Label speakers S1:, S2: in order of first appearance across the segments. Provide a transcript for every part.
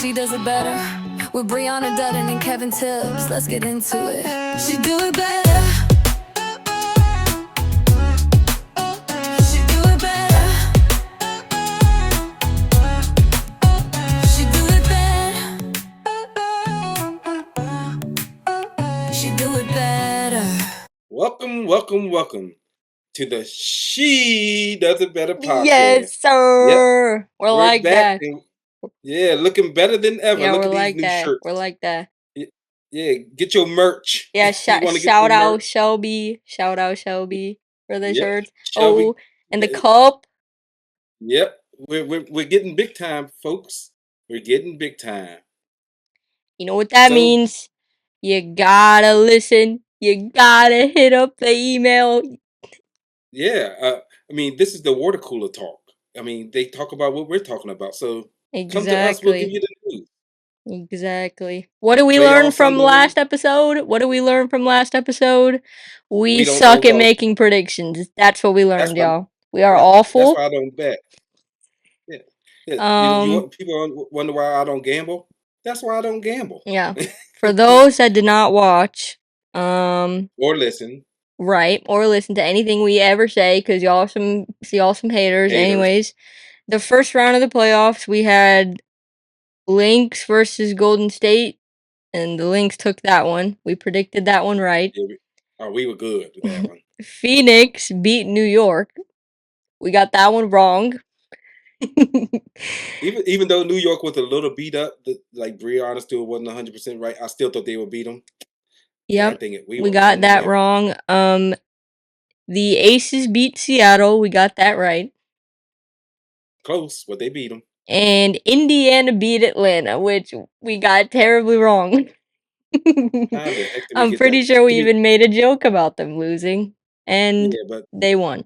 S1: She does it better with Brianna Dutton and Kevin Tibbs. Let's get into it. She do it better. She do it better. She do it better. She do it better.
S2: Welcome to the She Does It Better podcast.
S3: Yes, sir. We're like
S2: back
S3: that.
S2: and looking better than ever.
S3: Yeah,
S2: Look
S3: we're
S2: at these
S3: like
S2: new
S3: that.
S2: shirts.
S3: We're like that.
S2: Yeah, get your merch.
S3: Yeah,
S2: You wanna get
S3: shout
S2: your
S3: out
S2: merch?
S3: Shelby. Shout out Shelby for the
S2: Yep,
S3: shirts.
S2: Shelby.
S3: Oh, and the cup.
S2: Yep, we're getting big time, folks. We're getting big time.
S3: You know what that
S2: So-
S3: means? You gotta listen. You gotta hit up the email.
S2: Yeah, I mean, this is the water cooler talk. I mean, they talk about what we're talking about. So come to us, we'll give you the news.
S3: Exactly. What did we
S2: Playoffs
S3: learn from
S2: underway.
S3: last episode? We
S2: don't
S3: suck
S2: know
S3: at
S2: golf.
S3: making predictions. That's what we learned,
S2: why-
S3: y'all. We are
S2: That's
S3: awful.
S2: why I don't bet. Yeah. People wonder why I don't gamble. That's why I don't gamble.
S3: Yeah. For those that did not watch,
S2: or listen,
S3: right, or listen to anything we ever say, because y'all some haters. Anyways, the first round of the playoffs, we had Lynx versus Golden State, and the Lynx took that one. We predicted that one right.
S2: we were good with that one.
S3: Phoenix beat New York. We got that one wrong.
S2: even though New York was a little beat up, like Brianna still wasn't 100% right. I still thought they would beat them.
S3: Yep,
S2: We
S3: got that wrong. The Aces beat Seattle. We got that right.
S2: Close, but they beat them.
S3: And Indiana beat Atlanta, which we got terribly wrong. I'm pretty sure we even made a joke about them losing, and
S2: but
S3: they won.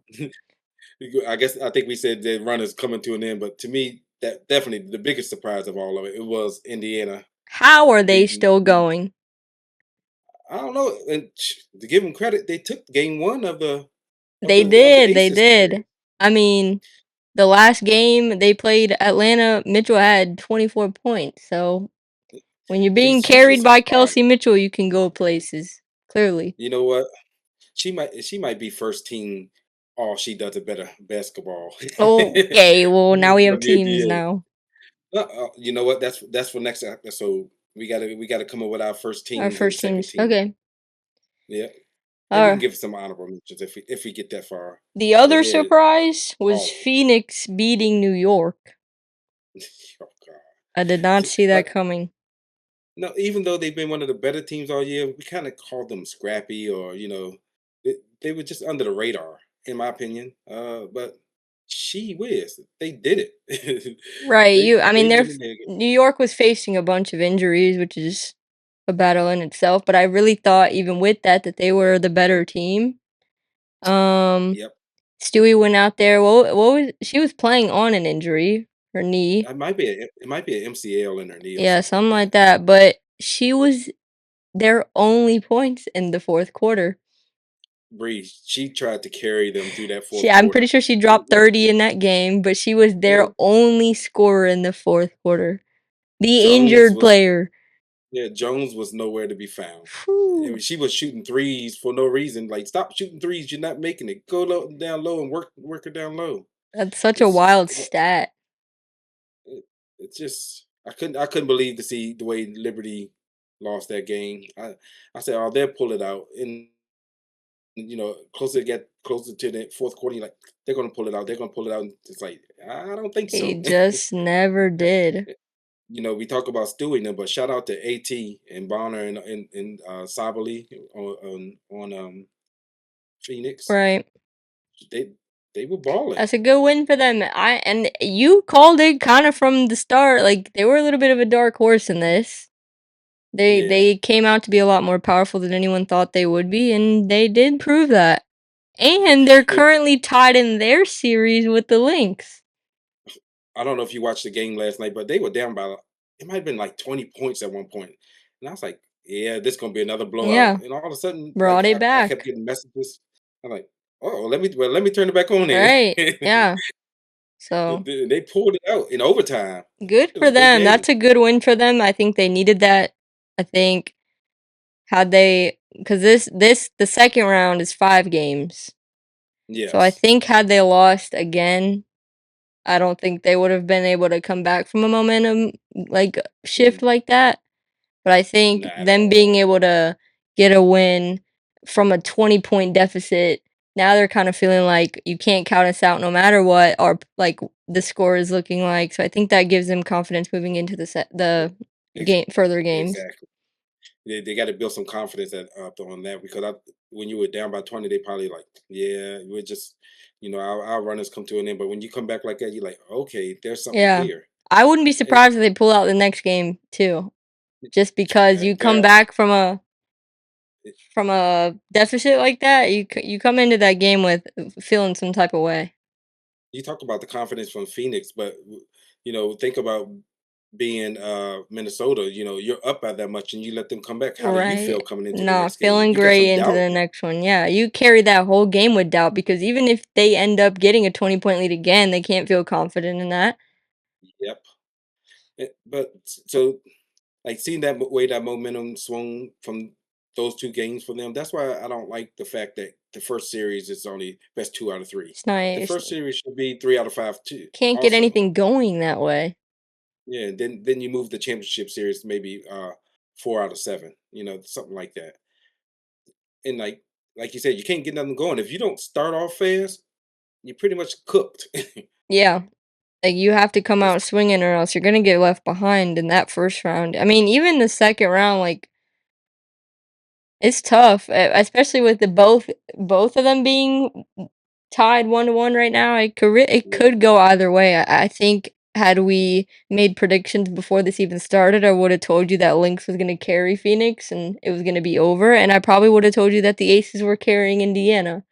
S2: I think we said the run is coming to an end, but to me, that definitely the biggest surprise of all of it was Indiana.
S3: How are they still going?
S2: I don't know. And to give them credit, they took game one of the.
S3: They did. I mean, the last game they played Atlanta, Mitchell had 24 points. So when you're being carried by Kelsey Mitchell, you can go places. Clearly.
S2: You know what? She might be first team. Oh, she does it better basketball.
S3: Okay, well now we have teams now.
S2: You know what? That's for next episode. We gotta come up with our first team.
S3: Our first teams. Okay.
S2: Yeah. And we can give some honorable mentions if we get that far.
S3: The other surprise was Phoenix beating New York.
S2: Oh God!
S3: I did not see that coming.
S2: No, even though they've been one of the better teams all year, we kind of called them scrappy, or they were just under the radar, in my opinion. But she whiz, they did it.
S3: Right. New York was facing a bunch of injuries, which is a battle in itself. But I really thought, even with that they were the better team.
S2: Yep.
S3: Stewie went out there. She was playing on an injury, her knee.
S2: It might be an MCL in her knee.
S3: Yeah, something like that. But she was their only points in the fourth quarter.
S2: Bree, she tried to carry them through that fourth quarter.
S3: I'm pretty sure she dropped 30 in that game, but she was their only scorer in the fourth quarter. The injured player.
S2: Yeah, Jones was nowhere to be found. I mean, she was shooting threes for no reason. Like, stop shooting threes. You're not making it. Go down low and work her down low.
S3: That's such a wild stat.
S2: It's just I couldn't believe to see the way Liberty lost that game. I said, oh, they'll pull it out. And closer to the fourth quarter, you're like, they're gonna pull it out. They're gonna pull it out. And it's like, I don't think so.
S3: They just never did.
S2: We talk about Stewie now, but shout out to AT and Bonner and Sabali on Phoenix.
S3: Right.
S2: They were balling.
S3: That's a good win for them. And you called it kind of from the start. Like, they were a little bit of a dark horse in this. They came out to be a lot more powerful than anyone thought they would be, and they did prove that. And they're currently tied in their series with the Lynx.
S2: I don't know if you watched the game last night, but they were down by, it might have been like 20 points at one point. And I was like, yeah, this is going to be another blowout.
S3: Yeah.
S2: And all of a sudden,
S3: brought it back.
S2: I kept getting messages. I'm like, oh, let me turn it back on there.
S3: Right, yeah. So
S2: They pulled it out in overtime.
S3: good
S2: It was
S3: for
S2: a good
S3: them.
S2: game.
S3: That's a good win for them. I think they needed that. I think had they because the second round is 5 games. So I
S2: Yes.
S3: think had they lost again, I don't think they would have been able to come back from a momentum like shift
S2: Mm,
S3: like that. But I think
S2: not at
S3: them being
S2: all.
S3: able to get a win from a 20-point deficit, now they're kind of feeling like you can't count us out no matter what or like the score is looking like. So I think that gives them confidence moving into
S2: E
S3: the
S2: ex
S3: game further games.
S2: exactly. They gotta build some confidence up on that because when you were down by 20, they probably like, "Yeah, we're just our runners come to an end." But when you come back like that, you're like, "Okay, there's something
S3: Yeah.
S2: here."
S3: I wouldn't be
S2: And
S3: surprised if they pull out the next game too. Just because you come
S2: that
S3: back
S2: eh,
S3: from a deficit like that, you come into that game with feeling some type of way.
S2: you talk about the confidence from Phoenix, but think about being Minnesota. You're up by that much, and you let them come back. How do you feel
S3: Right.
S2: coming into the
S3: Nah,
S2: next game?
S3: feeling
S2: You got
S3: great
S2: some
S3: into
S2: doubt.
S3: the next one. Yeah, you carry that whole game with doubt because even if they end up getting a 20-point lead again, they can't feel confident in that.
S2: Yep. But so like seeing way that momentum swung from those two games for them. That's why I don't like the fact that the first series is only best 2 out of 3.
S3: It's
S2: The
S3: nice.
S2: first series should be 3 out of 5 too.
S3: Can't get
S2: Also,
S3: anything going that way.
S2: yeah. Then you move the championship series to maybe 4 out of 7. Something like that. And like you said, you can't get nothing going if you don't start off fast. You're pretty much cooked.
S3: Yeah. Like, you have to come
S2: It's
S3: out swinging or else you're gonna get left behind in that first round. I mean, even the second round, like, it's tough, especially with the both of them being tied 1-1 right now. It
S2: yeah.
S3: could go either way. I think had we made predictions before this even started, I would have told you that Lynx was gonna carry Phoenix and it was gonna be over, and I probably would have told you that the Aces were carrying Indiana.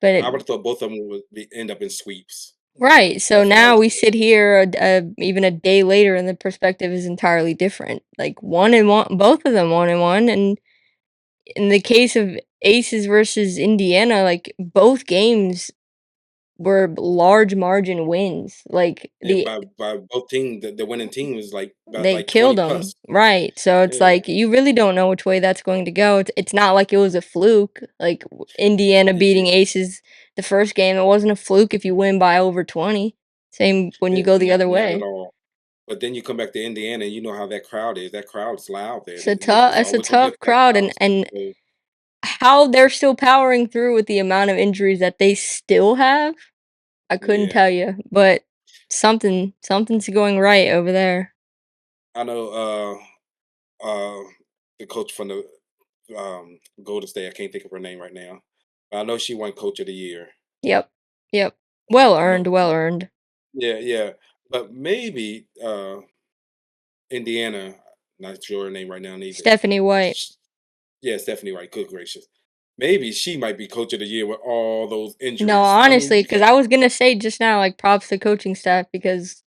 S3: But
S2: I would have thought both of them would end up in sweeps.
S3: right, so
S2: That's what I
S3: now
S2: would
S3: we
S2: say.
S3: sit here even a day later, and the perspective is entirely different. Like 1-1, both of them 1-1, and in the case of Aces versus Indiana, like both games were large margin wins. Like
S2: Yeah, by both teams, the winning team was like about
S3: they
S2: like 20
S3: killed them,
S2: plus.
S3: right? So it's
S2: Yeah,
S3: like you really don't know which way that's going to go. It's not like it was a fluke. Like Indiana beating
S2: yeah,
S3: Aces the first game, it wasn't a fluke if you win by over 20. Same when you go the other
S2: not at
S3: way.
S2: all. But then you come back to Indiana, and you know how that crowd is. That crowd is loud there. It's
S3: It's a
S2: always gonna be a
S3: tough
S2: packed
S3: crowd,
S2: house.
S3: and
S2: So
S3: how they're still powering through with the amount of injuries that they still have, I couldn't
S2: yeah,
S3: tell you, but something's going right over there.
S2: I know. The coach from the Golden State. I can't think of her name right now. But I know she won Coach of the Year.
S3: Yep. Yep. Well
S2: But
S3: earned, well earned.
S2: yeah, yeah. But maybe Indiana. Not sure her name right now neither.
S3: Stephanie White.
S2: Sh- Yeah, Stephanie Wright. Good gracious. Maybe she might be Coach of the Year with all those
S3: No,
S2: injuries. I mean,
S3: honestly,
S2: you
S3: because
S2: got
S3: I was gonna say just now, like, props to coaching staff because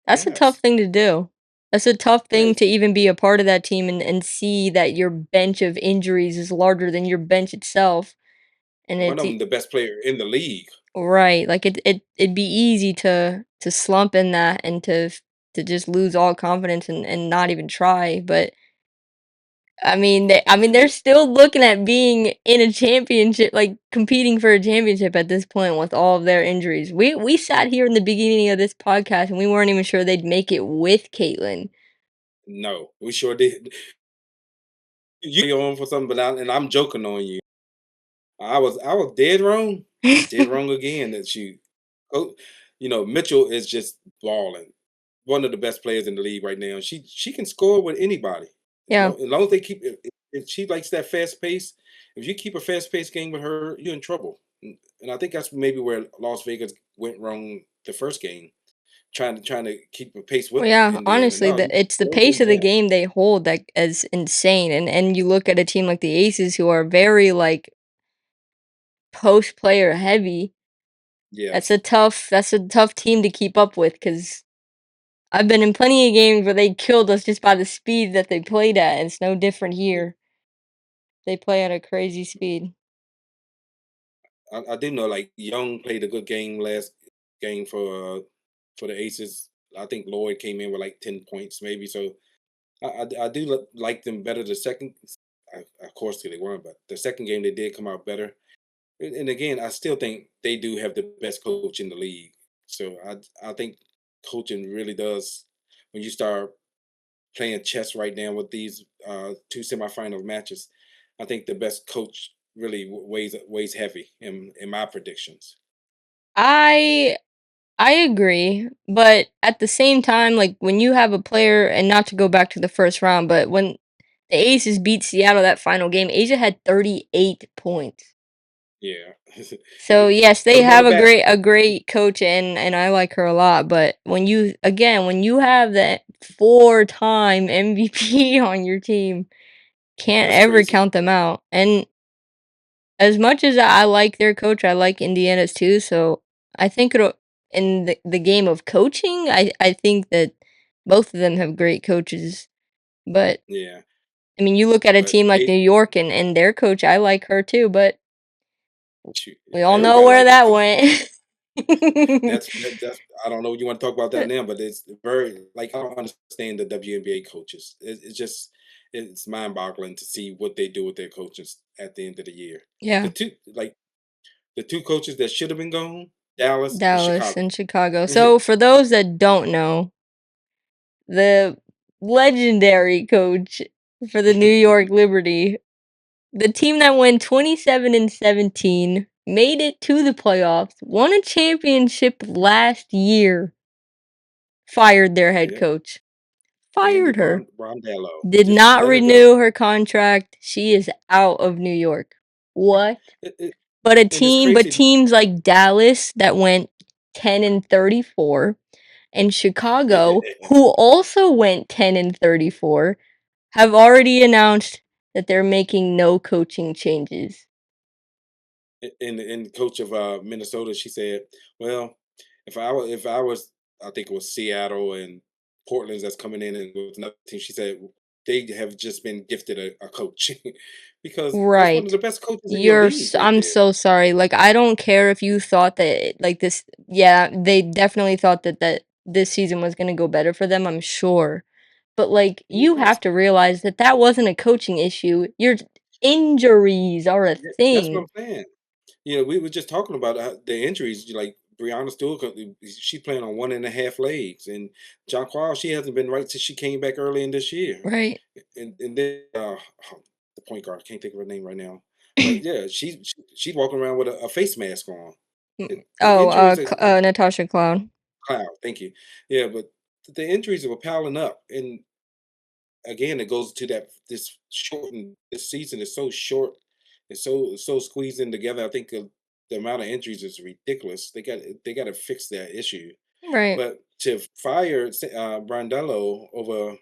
S3: that's a tough
S2: yes,
S3: thing to do. That's a tough thing
S2: yes.
S3: to even be a part of that team and see that your bench of injuries is larger than your bench itself, and
S2: One of them, the best player in the league.
S3: right, like, it'd be easy to slump in that and to just lose all confidence and not even try, but, I mean, they're
S2: And
S3: still looking at being in a championship, like, competing for a championship at this point with all of their injuries. We sat here in the beginning of this podcast, and we weren't even sure they'd make it with Caitlyn.
S2: no, we sure did. You on for something, but I'm joking on you. I was dead wrong again. That she, oh, Mitchell is just balling. One of the best players in the league right now. She can score with anybody.
S3: Yeah.
S2: As long as they keep, if she likes that fast pace, if you keep a fast paced game with her, you're in trouble. And I think that's maybe where Las Vegas went wrong the first game, trying to keep a pace with
S3: Well, yeah,
S2: Indiana.
S3: honestly,
S2: No, you
S3: it's the
S2: slow
S3: pace
S2: them
S3: of the
S2: down.
S3: game they hold that is insane, and you look at a team like the Aces who are very, like, post player heavy.
S2: Yes,
S3: That's a tough team to keep up with because I've been in plenty of games where they killed us just by the speed that they played at, and it's no different here. They play at a crazy speed.
S2: I do know like Young played a good game last game for for the Aces. I think Lloyd came in with like 10 points maybe. So I do like them better the second. Of course they won, but the second game they did come out better. And again, I still think they do have the best coach in the league. So I think coaching really does, when you start playing chess right now with these two semifinal matches, I think the best coach really weighs heavy in my predictions.
S3: I I agree, but at the same time, like when you have a player, and not to go back to the first round, but when the Aces beat Seattle that final game, Asia had 38 points.
S2: Yeah.
S3: So yes,
S2: Put
S3: they
S2: them on
S3: have
S2: the back.
S3: a great coach, and I like her a lot, but when you have that 4-time MVP on your team, can't
S2: That's
S3: ever
S2: crazy.
S3: count them out. And as much as I like their coach, I like Indiana's too, so I think it'll in the game of coaching, I think that both of them have great coaches. But
S2: Yeah.
S3: I mean, you look at a
S2: But
S3: team like New York, and their coach, I like her too, but
S2: shoot,
S3: we all know
S2: everybody
S3: where
S2: like her.
S3: that went.
S2: That's I don't know if you want to talk about that now, but it's very, like, I don't understand the WNBA coaches. It's just, it's mind boggling to see what they do with their coaches at the end of the year. The
S3: Yeah,
S2: two like the two coaches that should have been gone, Dallas and
S3: Dallas
S2: Chicago.
S3: and Chicago. So for those that don't know, the legendary coach for the New York Liberty, the team that went 27-17, made it to the playoffs, won a championship last year, fired their head
S2: Yeah,
S3: coach.
S2: Andy
S3: Fired her.
S2: Brondello.
S3: Did
S2: Just
S3: not
S2: let her go.
S3: renew her contract. She is out of New York. What?
S2: It, it,
S3: But
S2: and it's
S3: but
S2: crazy.
S3: teams like Dallas that went 10-34, and Chicago, who also went 10-34, have already announced that they're making no coaching changes.
S2: And the coach of Minnesota, she said, "Well, if I was, I think it was Seattle and Portland that's coming in and with another team." She said they have just been gifted a coach because that's one of
S3: Right.
S2: the best coaches in your league right
S3: I'm
S2: there.
S3: so sorry. Like, I don't care if you thought that, like, this, yeah, they definitely thought that this season was gonna go better for them, I'm sure. But, like,
S2: Yeah,
S3: you have to realize that that wasn't a coaching issue. Your injuries are a
S2: that's what
S3: thing.
S2: I'm saying. We were just talking about the injuries. Like Brianna Stewart, she's playing on 1.5 legs, and John Qual, she hasn't been right since she came back early in this year.
S3: Right.
S2: And then the point guard, I can't think of her name right now, but yeah, she's walking around with a face mask on. The
S3: Oh,
S2: injuries are
S3: Natasha Cloud.
S2: cloud. Thank you. Yeah, but the injuries are piling up, and again, it goes to that this shortened. This season is so short. It's so squeezed in together. I think the amount of injuries is ridiculous. They got to fix that issue.
S3: Right.
S2: But to fire Brandello over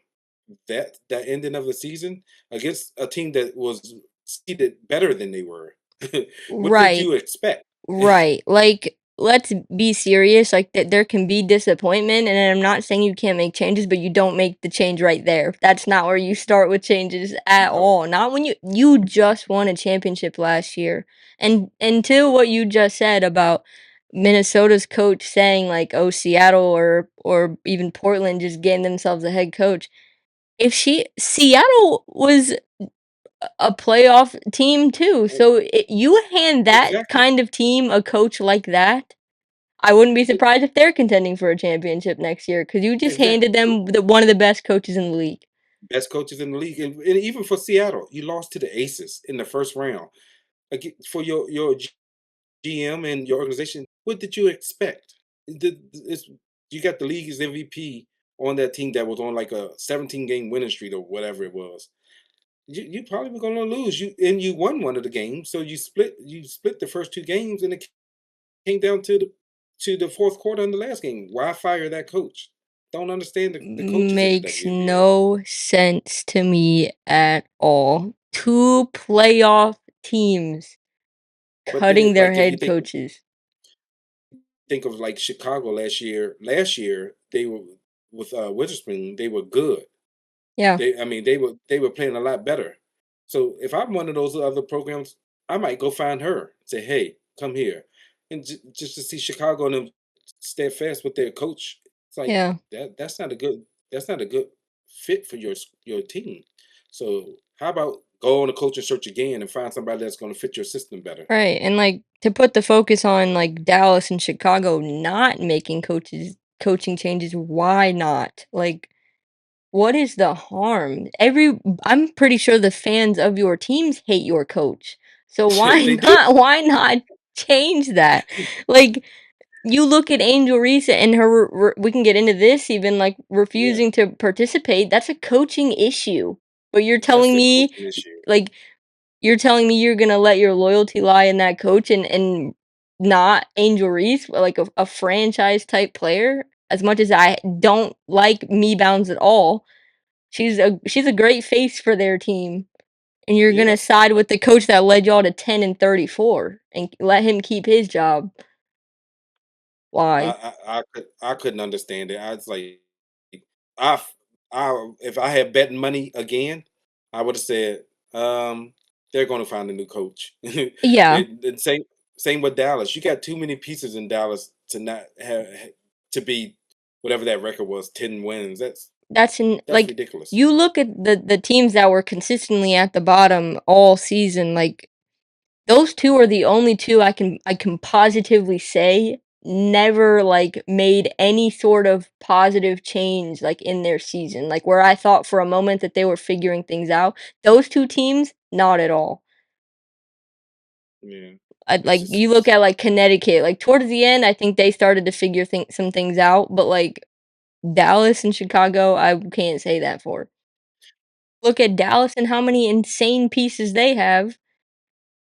S2: that ending of the season against a team that was seeded better than they were, what did
S3: Right.
S2: you expect?
S3: Right. Like, let's be serious. Like, that there can be disappointment, and I'm not saying you can't make changes, but you don't make the change right there. That's not where you start with changes at
S2: No,
S3: all. Not when you just won a championship last year. And to what you just said about Minnesota's coach saying, like, oh, Seattle or even Portland just getting themselves a head coach. If Seattle was a playoff team too.
S2: e-
S3: So you hand that
S2: exactly,
S3: kind of team a coach like that, I wouldn't be
S2: E-
S3: surprised if they're contending for a championship next year because you just handed
S2: exactly.
S3: them one of the best coaches in the league.
S2: Best coaches in the league, and even for Seattle, you lost to the Aces in the first round. For your GM and your organization, what did you expect? You got the league's MVP on that team that was on like a 17-game winning streak or whatever it was. You probably were going to lose. You won one of the games, so you split the first two games, and it came down to the fourth quarter in the last game. Why fire that coach? Don't understand the coaches in the
S3: Makes
S2: WNBA.
S3: no sense to me at all. Two playoff teams
S2: But then,
S3: cutting their
S2: like, if you
S3: head
S2: think
S3: coaches.
S2: of like Chicago last year. Last year they were with Witherspoon. They were good.
S3: Yeah.
S2: They were playing a lot better. So if I'm one of those other programs, I might go find her. Say, hey, come here, and just to see Chicago and them steadfast with their coach. It's like
S3: Yeah.
S2: that's not a good fit for your team. So how about go on a coaching search again and find somebody that's going to fit your system better?
S3: Right, and, like, to put the focus on, like, Dallas and Chicago not making coaching changes, why not? Like, what is the harm? I'm pretty sure the fans of your teams hate your coach. So why
S2: They do.
S3: not why not change that? Like, you look at Angel Reese and her we can get into this even, like,
S2: Yeah,
S3: refusing to participate, that's a coaching issue. But
S2: that's a coaching issue.
S3: like you're telling me you're gonna let your loyalty lie in that coach and not Angel Reese, like a franchise type player? As much as I don't like Me Bounds at all, she's a great face for their team, and you're gonna
S2: Yes,
S3: side with the coach that led y'all to 10-34 and let him keep his job. Why?
S2: I couldn't understand it. I was like, I f- I if I had betting money again, I would have said, they're going to find a new coach.
S3: Yeah,
S2: And same with Dallas. You got too many pieces in Dallas to not have to be whatever that record was, 10 wins. That's
S3: like,
S2: ridiculous.
S3: you look at the teams that were consistently at the bottom all season, like, those 2 are the only 2 I can positively say never, like, made any sort of positive change, like, in their season, like, where I thought for a moment that they were figuring things out. Those 2 teams, not at all.
S2: Yeah, it's
S3: Like,
S2: just
S3: you look at, like, Connecticut, like, towards the end, I think they started to figure some things out, but, like, Dallas and Chicago, I can't say that for. Look at Dallas and how many insane pieces they have.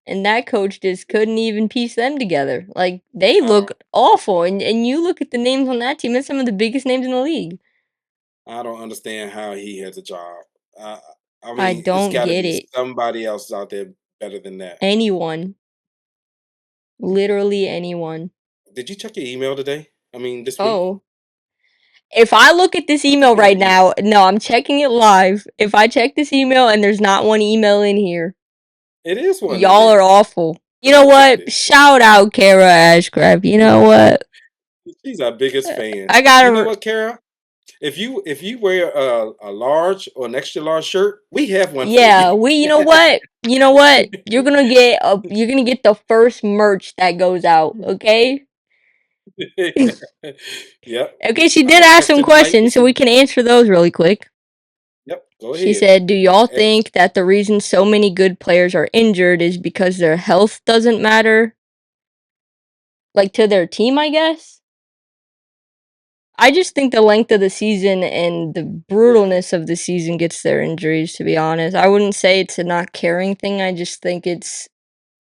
S3: And that coach just couldn't even piece them together. Like, they
S2: I
S3: look
S2: don't
S3: awful, and you look at the names on that team, it's some of the biggest names in the league.
S2: I don't understand how he has a job. Uh, I
S3: I
S2: mean, it's
S3: don't
S2: got to
S3: get
S2: be
S3: it.
S2: somebody else out there better than that.
S3: Anyone, literally anyone.
S2: Did you check your email today? I mean, this week?
S3: Oh, if I look at this
S2: I think
S3: email
S2: you had
S3: right
S2: an email.
S3: now, no, I'm checking it live. If I check this email and there's not one email in here,
S2: It is one in
S3: y'all are
S2: there
S3: awful. You
S2: because
S3: know
S2: I checked
S3: what?
S2: it.
S3: Shout out Kara Ashcraft. You know what?
S2: She's our biggest fan.
S3: I
S2: You know
S3: gotta.
S2: what, Kara? If you wear a large or an extra large shirt, we have one for you.
S3: Yeah, you know what? You know what? You're gonna get the first merch that goes out, okay?
S2: Yep.
S3: Okay, she
S2: I'm
S3: did
S2: gonna
S3: ask
S2: text
S3: some
S2: her tonight and
S3: questions, so we
S2: see.
S3: can answer those really quick.
S2: Yep. Go
S3: She
S2: ahead.
S3: said, "Do y'all
S2: X.
S3: think that the reason so many good players are injured is because their health doesn't matter, like to their team, I guess?" I just think the length of the season and the
S2: Yeah.
S3: brutalness of the season gets their injuries, to be honest. I wouldn't say it's a not caring thing, I just think it's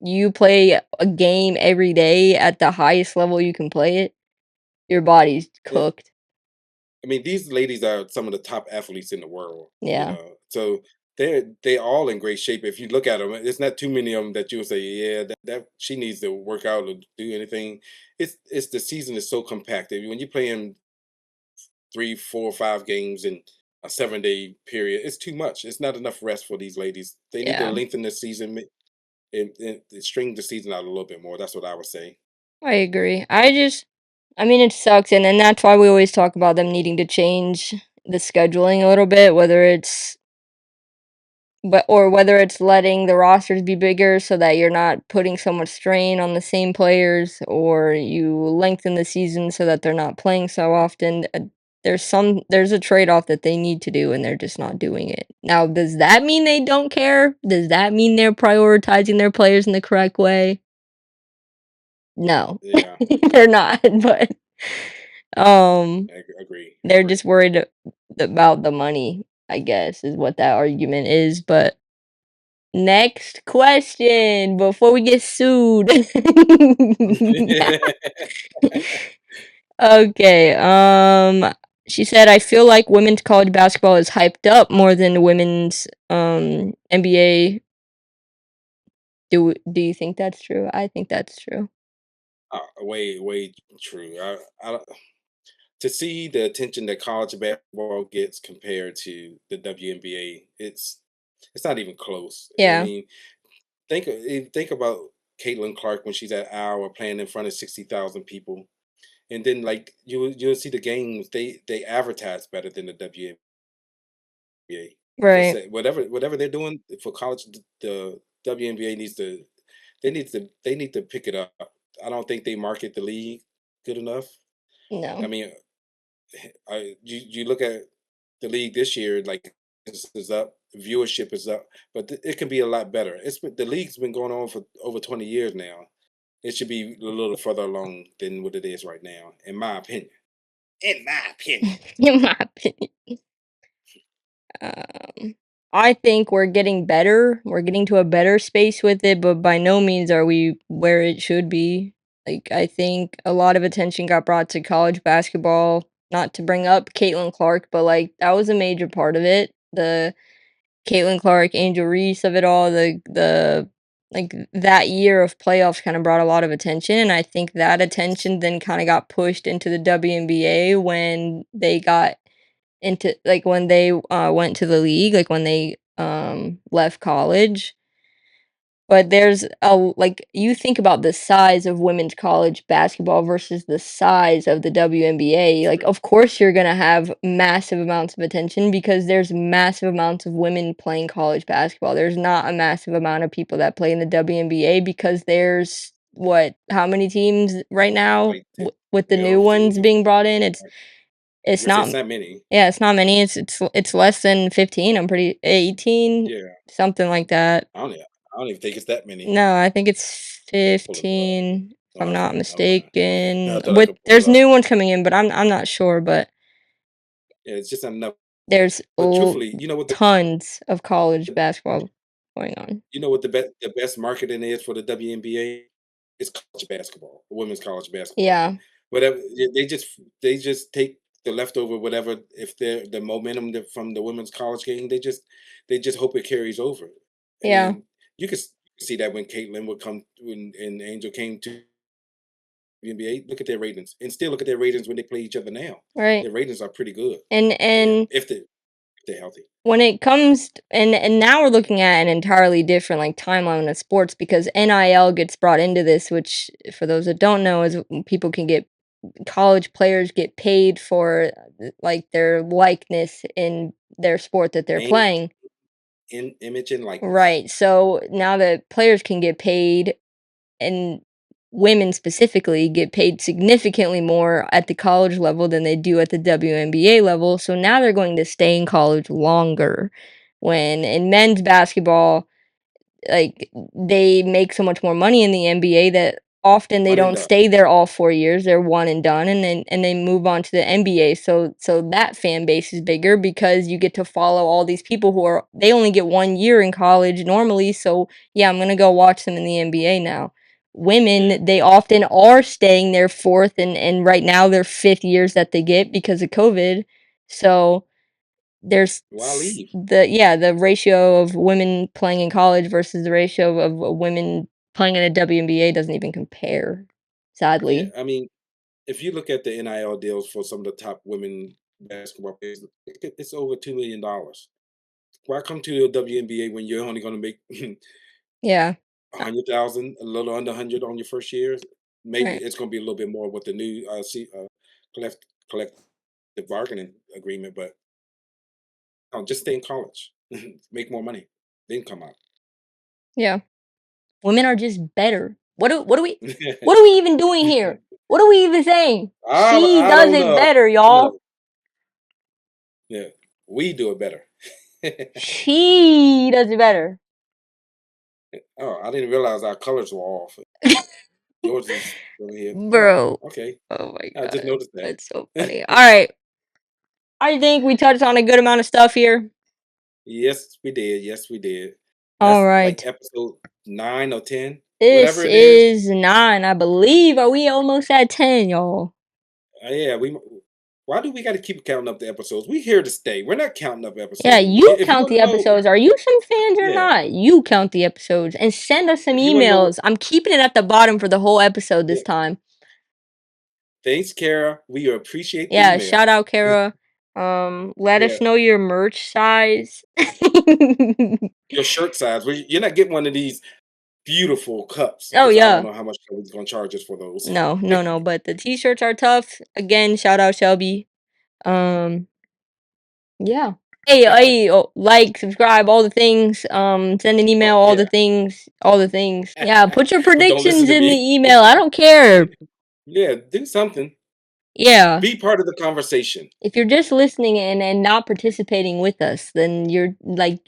S3: you play a game every day at the highest level you can play it, your body's
S2: Yeah.
S3: cooked.
S2: I mean, these ladies are some of the top athletes in the world,
S3: Yeah,
S2: So they're all in great shape. If you look at them, there's not too many of them that you'll say, yeah, that she needs to work out or do anything. It's the season is so compacted. When you play in 3, 4, 5 games in a 7-day period, it's too much. It's not enough rest for these ladies. They need to
S3: yeah,
S2: lengthen the season and string the season out a little bit more. That's what I would say.
S3: I agree. I mean, it sucks, and that's why we always talk about them needing to change the scheduling a little bit, whether it's letting the rosters be bigger so that you're not putting so much strain on the same players, or you lengthen the season so that they're not playing so often. There's a trade-off that they need to do, and they're just not doing it. Now, does that mean they don't care? Does that mean they're prioritizing their players in the correct way? No,
S2: Yeah,
S3: they're not. But um,
S2: agree,
S3: they're
S2: agree.
S3: just worried about the money, I guess, is what that argument is. But next question before we get sued. Okay, she said, "I feel like women's college basketball is hyped up more than women's NBA." Do you think that's true? I think that's true.
S2: Way, way true. To see the attention that college basketball gets compared to the WNBA, it's not even close. I
S3: Yeah.
S2: mean, think about Caitlin Clark when she's at Iowa playing in front of 60,000 people. and then like you'll see the games they advertise better than the WNBA. Just
S3: Right.
S2: say whatever they're doing for college, the WNBA needs to they need to pick it up. I don't think they market the league good enough. I
S3: No.
S2: mean, you look at the league this year, like this is up, viewership is up, but it can be a lot better. The league's been going on for over 20 years now. It should be a little further along than what it is right now, in my opinion. In my opinion.
S3: In my opinion. Um, I think we're getting better. We're getting to a better space with it, but by no means are we where it should be. Like, I think a lot of attention got brought to college basketball. Not to bring up Caitlin Clark, but like that was a major part of it. The Caitlin Clark, Angel Reese of it all, the like that year of playoffs kind of brought a lot of attention, and I think that attention then kind of got pushed into the WNBA when they got into like when they went to the league, like when they left college. But there's a like you think about the size of women's college basketball versus the size of the WNBA. Like
S2: True.
S3: of course you're going to have massive amounts of attention because there's massive amounts of women playing college basketball. There's not a massive amount of people that play in the WNBA because there's what how many teams right now
S2: Like
S3: with the new
S2: 12
S3: ones
S2: teams.
S3: being brought in? It's
S2: It's
S3: not
S2: not many.
S3: yeah, it's not many. It's less than 15. I'm pretty 18,
S2: Yeah.
S3: something like that.
S2: I don't even think it's that many.
S3: No, I think it's
S2: Pull it up.
S3: 15 if I'm not
S2: Okay, okay, okay.
S3: mistaken.
S2: I thought I
S3: With
S2: could pull it
S3: there's
S2: up.
S3: new ones coming in, but I'm not sure, but
S2: Yeah, it's just not enough.
S3: there's
S2: But truthfully,
S3: tons of college basketball going on.
S2: you know what the best marketing is for the WNBA? It's college basketball, women's college basketball.
S3: Yeah.
S2: Whatever they just take the leftover whatever if they're the momentum from the women's college game, they just hope it carries over. I
S3: Yeah.
S2: mean, you can see that when Caitlin would come when and Angel came to the NBA. Look at their ratings, and still look at their ratings when they play each other now.
S3: Right.
S2: Their ratings are pretty good.
S3: And
S2: Yeah,
S3: and
S2: if they're healthy.
S3: when it comes and now we're looking at an entirely different like timeline of sports because NIL gets brought into this, which for those that don't know is people can get college players get paid for like their likeness in their sport that they're
S2: Name,
S3: playing.
S2: image, and likeness.
S3: Right. So now that players can get paid and women specifically get paid significantly more at the college level than they do at the WNBA level. So now they're going to stay in college longer. When in men's basketball, like they make so much more money in the NBA that often they
S2: One and
S3: don't
S2: done.
S3: stay there all 4 years. They're one and done and they move on to the NBA. So that fan base is bigger because you get to follow all these people who are they only get 1 year in college normally. So yeah, I'm going to go watch them in the NBA now.
S2: Yeah.
S3: Women, they often are staying their fourth and right now their fifth years that they get because of COVID. So there's
S2: Why leave?
S3: the ratio of women playing in college versus the ratio of women playing in a WNBA doesn't even compare,
S2: Yeah,
S3: sadly.
S2: I mean, if you look at the NIL deals for some of the top women basketball players, it's over $2 million. Why come to the WNBA when you're only going to make
S3: Yeah.
S2: a
S3: Uh,
S2: 100,000, a little under 100 on your first year? Maybe
S3: right.
S2: it's going to be a little bit more with the new collective bargaining agreement, but no, just stay in college, make more money, then come out.
S3: Yeah. Women are just better. What are we even doing here? What are we even saying? She
S2: I
S3: does
S2: don't
S3: it
S2: know.
S3: better,
S2: I don't
S3: y'all.
S2: know. Yeah, we do it better.
S3: She does it better.
S2: Oh, I didn't realize our colors were off. Yours is over here. Oh,
S3: Bro.
S2: okay.
S3: Oh my
S2: I just
S3: god.
S2: noticed that.
S3: That's so funny. All right. I think we touched on a good amount of stuff here.
S2: Yes, we did. Yes, we did.
S3: All
S2: That's like
S3: right.
S2: episode 9 or 10,
S3: This
S2: whatever it is.
S3: is 9, I believe. Are we almost at 10, y'all?
S2: Yeah, we. Why do we got to keep counting up the episodes? We here to stay. We're not counting up
S3: Yeah,
S2: episodes.
S3: you
S2: If you
S3: count
S2: want to
S3: the
S2: know,
S3: episodes. Are you some fans or
S2: yeah.
S3: not? You count the episodes and send us some
S2: If you want to know,
S3: emails. I'm keeping it at the bottom for the whole episode
S2: yeah.
S3: this time.
S2: Thanks, Kara. We appreciate the
S3: Yeah,
S2: email.
S3: shout out Kara. Let
S2: Yeah,
S3: us know your merch size.
S2: your shirt size. You're not getting one of these beautiful cups.
S3: Oh,
S2: Because I don't
S3: yeah.
S2: know how much Shelby's gonna charge us for those.
S3: No, but the t-shirts are tough. Again, shout out Shelby. Yeah. Hey, oh, like, subscribe, all the things. Send an email,
S2: Oh
S3: all the
S2: yeah.
S3: things, all the things. Yeah, put your
S2: But don't listen
S3: predictions
S2: to
S3: in the
S2: me.
S3: email. I don't care.
S2: Yeah, do something.
S3: Yeah.
S2: Be part of the conversation.
S3: If you're just listening and not participating with us, then you're like,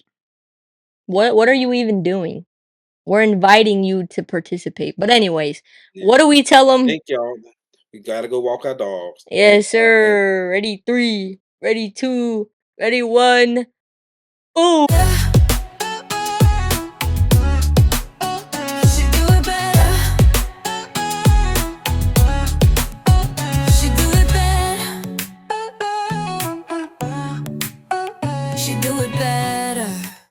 S3: what are you even doing? We're inviting you to participate. But anyways,
S2: Yeah.
S3: what do we tell them?
S2: Thank y'all. We gotta go walk our dogs.
S3: Yes,
S2: And
S3: sir. Ready 3, ready 2, ready 1. Boom.